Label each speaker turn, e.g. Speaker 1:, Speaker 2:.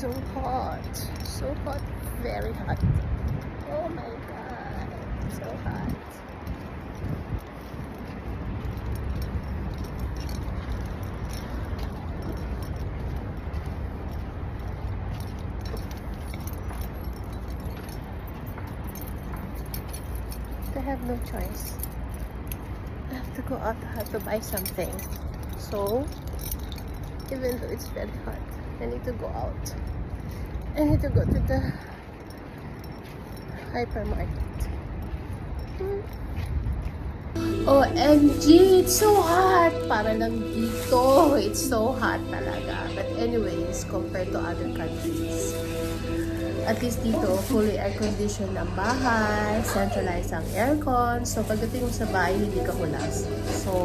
Speaker 1: so hot. So hot. Very hot. Oh my god. So hot. I have no choice. I have to go out. I have to buy something. So, even though it's very hot, I need to go out. I need to go to the hypermarket. OMG! It's so hot! Para lang dito. It's so hot talaga. But anyways, compared to other countries, at least dito, fully air-conditioned ang bahay, centralized ang aircon. So, pagdating mo sa bahay, hindi ka hulas. So,